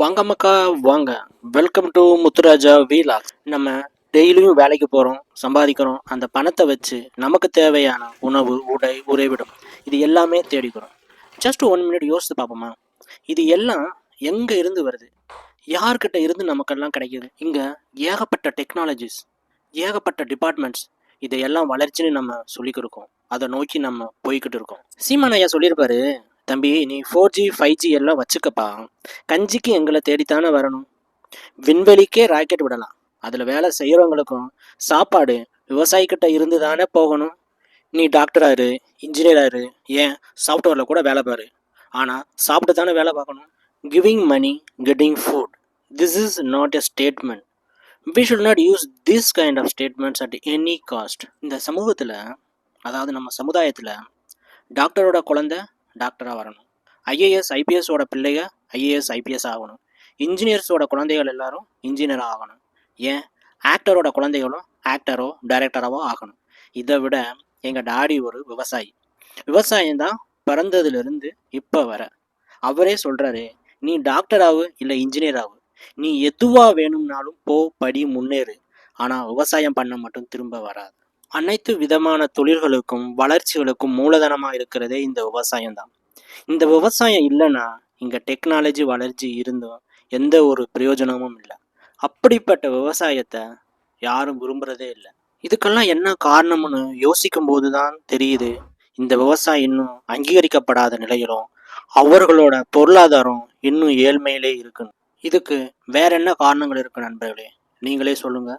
வாங்க மக்கா வாங்க. Welcome to Muthuraja vlogs. நம்ம டெய்லியும் வேலைக்கு போகிறோம், சம்பாதிக்கிறோம். அந்த பணத்தை வச்சு நமக்கு தேவையான உணவு, உடை, உறைவிடம் இது எல்லாமே தேடிக்கிறோம். ஜஸ்ட் 1 மினிட் யோசித்து பார்ப்போமா? இது எல்லாம் எங்கே இருந்து வருது? யார்கிட்ட இருந்து நமக்கெல்லாம் கிடைக்கிது? இங்கே ஏகப்பட்ட டெக்னாலஜிஸ், ஏகப்பட்ட டிபார்ட்மெண்ட்ஸ், இதையெல்லாம் வளர்ச்சின்னு நம்ம சொல்லிக்கிருக்கோம். அதை நோக்கி நம்ம போய்கிட்டு இருக்கோம். சீமான் ஐயா சொல்லியிருப்பாரு, தம்பி நீ 4G 5G எல்லாம் வச்சுக்கப்பா, கஞ்சிக்கு எங்களை தேடித்தானே வரணும். விண்வெளிக்கே ராக்கெட் விடலாம், அதில் வேலை செய்கிறவங்களுக்கும் சாப்பாடு விவசாயிக்கிட்ட இருந்து தானே போகணும். நீ டாக்டராரு, இன்ஜினியராரு, ஏன் சாஃப்ட்வேரில் கூட வேலை பாரு, ஆனால் சாப்பிட்டு தானே வேலை பார்க்கணும். Giving money, getting food, this is not a statement. We should not use this kind of statements at any cost. இந்த சமூகத்தில், அதாவது நம்ம சமுதாயத்தில், டாக்டரோட குழந்தை டாக்டராக வரணும், ஐஏஎஸ் ஐபிஎஸோட பிள்ளைங்க ஐஏஎஸ் ஐபிஎஸ் ஆகணும், இன்ஜினியர்ஸோட குழந்தைகள் எல்லாரும் இன்ஜினியராக ஆகணும், ஏன் ஆக்டரோட குழந்தைகளும் ஆக்டரோ டைரக்டராவோ ஆகணும். இதை விட எங்கள் டாடி ஒரு விவசாயி. விவசாயம்தான் பிறந்ததுலேருந்து இப்போ வர. அவரே சொல்கிறாரு, நீ டாக்டராகு இல்லை இன்ஜினியராகு, நீ எதுவாக வேணும்னாலும் போ, படி, முன்னேறு, ஆனால் விவசாயம் பண்ண மட்டும் திரும்ப வராது. அனைத்து விதமான தொழில்களுக்கும் வளர்ச்சிகளுக்கும் மூலதனமாக இருக்கிறதே இந்த விவசாயம் தான். இந்த விவசாயம் இல்லைன்னா இங்கே டெக்னாலஜி வளர்ச்சி இருந்தும் எந்த ஒரு பிரயோஜனமும் இல்லை. அப்படிப்பட்ட விவசாயத்தை யாரும் விரும்புகிறதே இல்லை. இதுக்கெல்லாம் என்ன காரணம்னு யோசிக்கும் போது தான் தெரியுது, இந்த விவசாயம் இன்னும் அங்கீகரிக்கப்படாத நிலையிலும் அவர்களோட பொருளாதாரம் இன்னும் ஏழ்மையிலே இருக்குன்னு. இதுக்கு வேற என்ன காரணங்கள் இருக்கு நண்பர்களே? நீங்களே சொல்லுங்க.